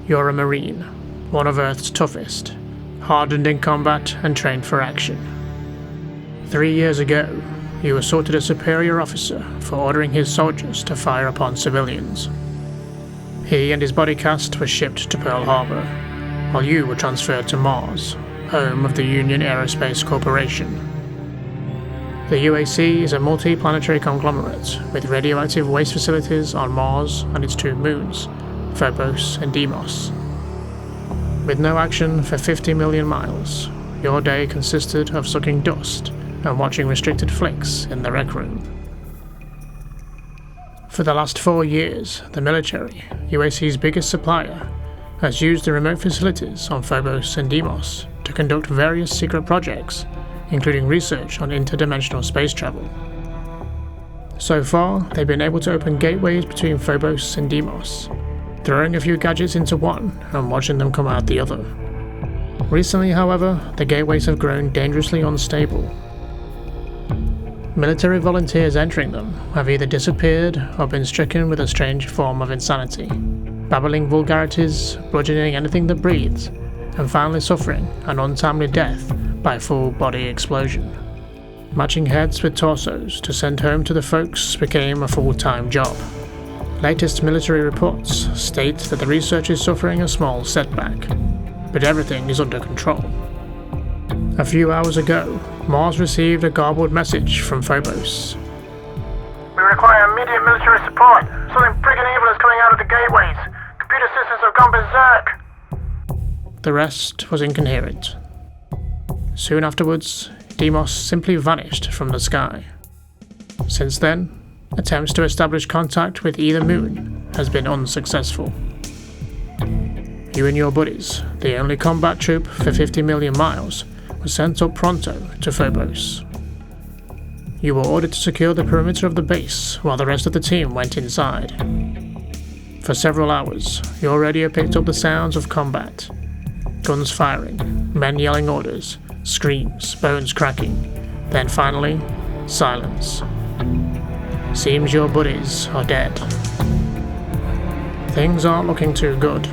You're a Marine, one of Earth's toughest, hardened in combat and trained for action. 3 years ago, you assaulted a superior officer for ordering his soldiers to fire upon civilians. He and his body cast were shipped to Pearl Harbor, while you were transferred to Mars, home of the Union Aerospace Corporation. The UAC is a multi-planetary conglomerate with radioactive waste facilities on Mars and its 2 moons, Phobos and Deimos. With no action for 50 million miles, your day consisted of sucking dust and watching restricted flicks in the rec room. For the last 4 years, the military, UAC's biggest supplier, has used the remote facilities on Phobos and Deimos to conduct various secret projects, including research on interdimensional space travel. So far, they've been able to open gateways between Phobos and Deimos, throwing a few gadgets into one and watching them come out the other. Recently, however, the gateways have grown dangerously unstable. Military volunteers entering them have either disappeared or been stricken with a strange form of insanity, babbling vulgarities, bludgeoning anything that breathes, and finally suffering an untimely death by full-body explosion. Matching heads with torsos to send home to the folks became a full-time job. Latest military reports state that the research is suffering a small setback, but everything is under control. A few hours ago, Mars received a garbled message from Phobos. We require immediate military support. Something friggin' evil is coming out of the gateways. Computer systems have gone berserk. The rest was incoherent. Soon afterwards, Deimos simply vanished from the sky. Since then, attempts to establish contact with either moon has been unsuccessful. You and your buddies, the only combat troop for 50 million miles, were sent up pronto to Phobos. You were ordered to secure the perimeter of the base while the rest of the team went inside. For several hours, your radio picked up the sounds of combat. Guns firing, men yelling orders, screams, bones cracking, then finally, silence. Seems your buddies are dead. Things aren't looking too good.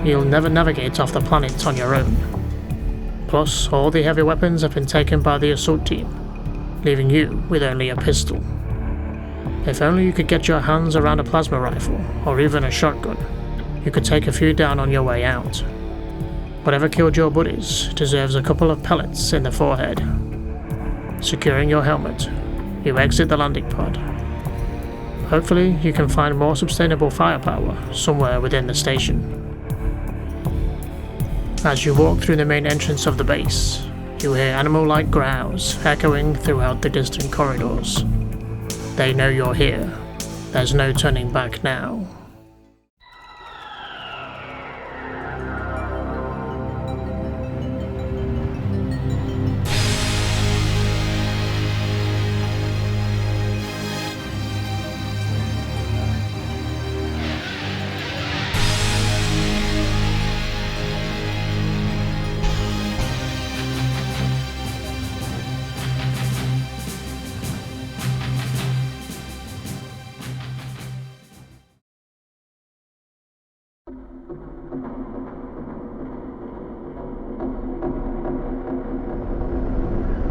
You'll never navigate off the planet on your own. Plus, all the heavy weapons have been taken by the assault team, leaving you with only a pistol. If only you could get your hands around a plasma rifle, or even a shotgun, you could take a few down on your way out. Whatever killed your buddies deserves a couple of pellets in the forehead. Securing your helmet, you exit the landing pod. Hopefully, you can find more sustainable firepower somewhere within the station. As you walk through the main entrance of the base, you hear animal-like growls echoing throughout the distant corridors. They know you're here. There's no turning back now.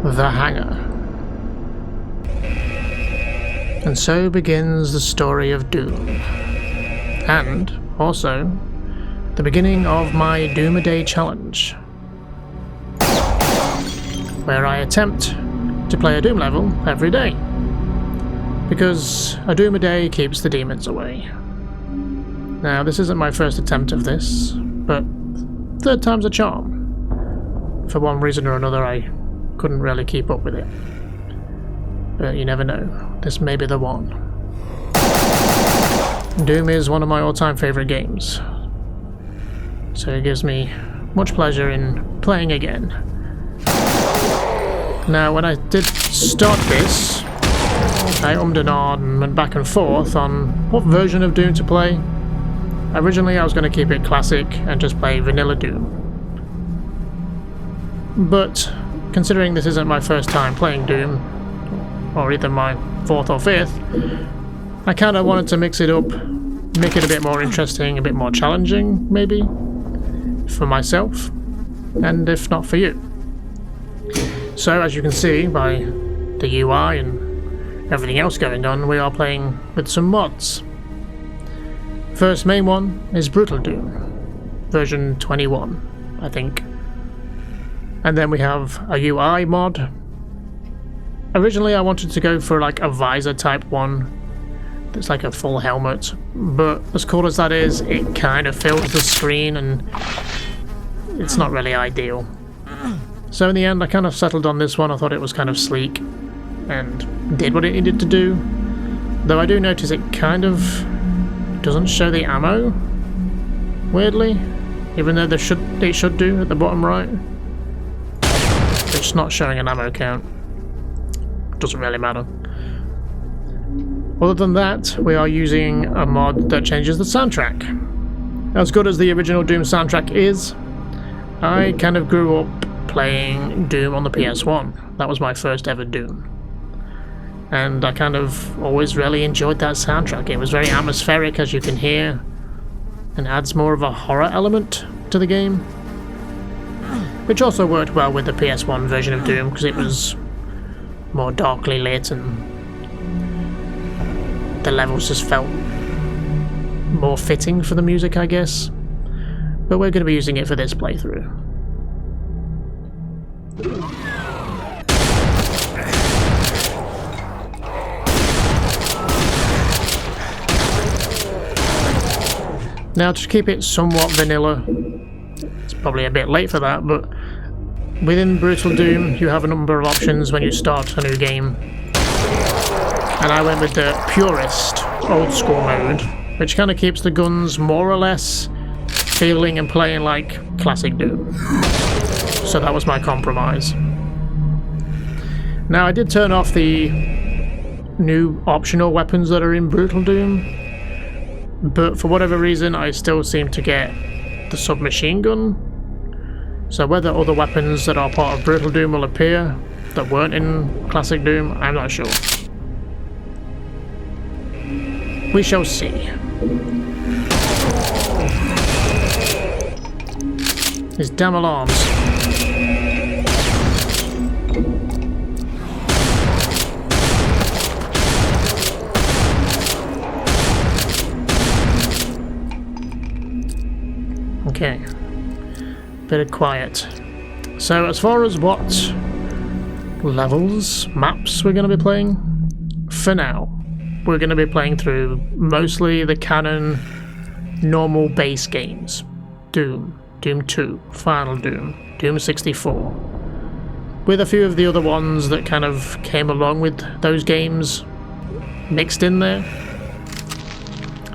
The Hangar. And so begins the story of Doom. And, also, the beginning of my Doom-a-Day challenge, where I attempt to play a Doom level every day. Because a Doom-a-Day keeps the demons away. Now, this isn't my first attempt of this, but third time's a charm. For one reason or another, I couldn't really keep up with it. But you never know, this may be the one. Doom is one of my all-time favourite games, so it gives me much pleasure in playing again. Now, when I did start this, I ummed and ahed and went back and forth on what version of Doom to play. Originally I was going to keep it classic and just play vanilla Doom. But considering this isn't my first time playing Doom, or either my fourth or fifth, I kind of wanted to mix it up make it a bit more interesting, a bit more challenging, maybe, for myself, and if not for you. So, as you can see by the UI and everything else going on, we are playing with some mods. First main one is Brutal Doom, version 21, I think. And then we have a UI mod. Originally I wanted to go for like a visor type one. It's like a full helmet, but as cool as that is, it kind of fills the screen and it's not really ideal. So in the end I kind of settled on this one. I thought it was kind of sleek and did what it needed to do. Though I do notice it kind of doesn't show the ammo, weirdly, even though it should do at the bottom right. It's not showing an ammo count. Doesn't really matter. Other than that, we are using a mod that changes the soundtrack. As good as the original Doom soundtrack is, I kind of grew up playing Doom on the PS1. That was my first ever Doom. And I kind of always really enjoyed that soundtrack. It was very atmospheric, as you can hear, and adds more of a horror element to the game. Which also worked well with the PS1 version of Doom, because it was more darkly lit and the levels just felt more fitting for the music, I guess. But we're going to be using it for this playthrough. Now, to keep it somewhat vanilla, it's probably a bit late for that, but within Brutal Doom you have a number of options when you start a new game. And I went with the purest old school mode, which kind of keeps the guns more or less feeling and playing like classic Doom. So that was my compromise. Now I did turn off the new optional weapons that are in Brutal Doom, but for whatever reason I still seem to get the submachine gun. So whether other weapons that are part of Brutal Doom will appear that weren't in classic Doom, I'm not sure. We shall see. These damn alarms. Okay. Bit of quiet. So as far as what levels, maps we're going to be playing, for now, we're going to be playing through mostly the canon normal base games. Doom, Doom 2, Final Doom, Doom 64. With a few of the other ones that kind of came along with those games mixed in there.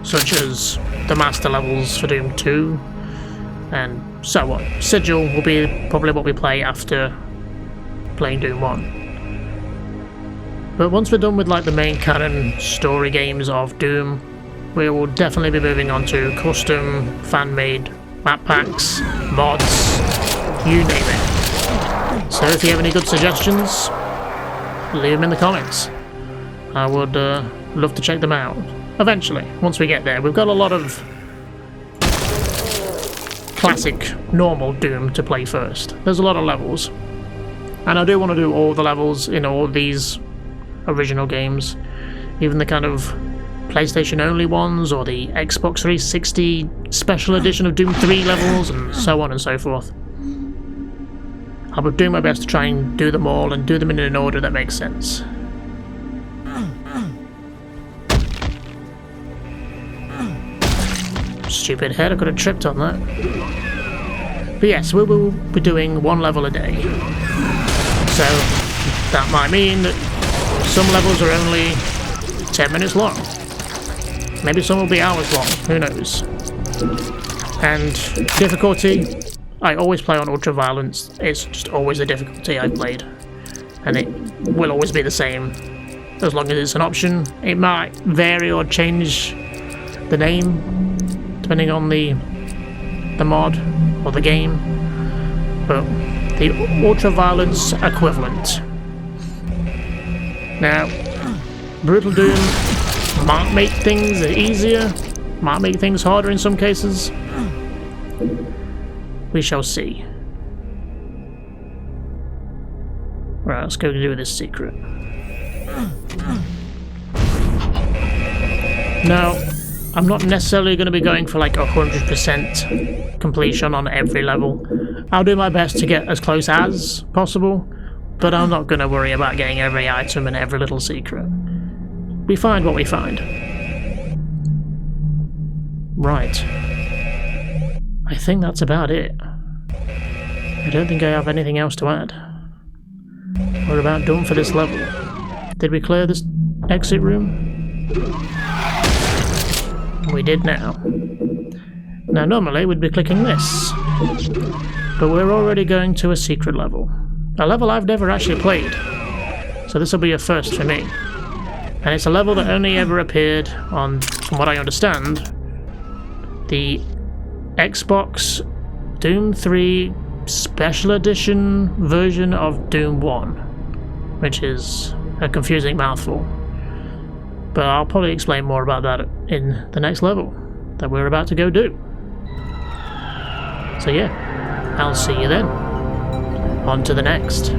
Such as the master levels for Doom 2, and so on. Sigil will be probably what we play after playing Doom 1. But once we're done with like the main canon story games of Doom, we will definitely be moving on to custom, fan-made map packs, mods, you name it. So if you have any good suggestions, leave them in the comments. I would love to check them out. Eventually, once we get there. We've got a lot of classic, normal Doom to play first. There's a lot of levels. And I do want to do all the levels in all these original games, even the kind of PlayStation only ones or the Xbox 360 special edition of Doom 3 levels, and so on and so forth. I will do my best to try and do them all and do them in an order that makes sense. Stupid head, I could have tripped on that. But yes, we will be doing one level a day. So that might mean that some levels are only 10 minutes long. Maybe some will be hours long, who knows. And difficulty, I always play on Ultra Violence. It's just always the difficulty I've played. And it will always be the same, as long as it's an option. It might vary or change the name, depending on the mod or the game. But the Ultra Violence equivalent. Now, Brutal Doom might make things easier, Might make things harder in some cases. We shall see. Right, let's go do this secret. Now, I'm not necessarily going to be going for like 100% completion on every level. I'll do my best to get as close as possible, but I'm not going to worry about getting every item and every little secret. We find what we find. Right. I think that's about it. I don't think I have anything else to add. We're about done for this level. Did we clear this exit room? We did now. Now normally we'd be clicking this, but we're already going to a secret level. A level I've never actually played, so this will be a first for me. And it's a level that only ever appeared on, from what I understand, the Xbox Doom 3 Special Edition version of Doom 1, which is a confusing mouthful. But I'll probably explain more about that in the next level that we're about to go do. So yeah, I'll see you then. On to the next.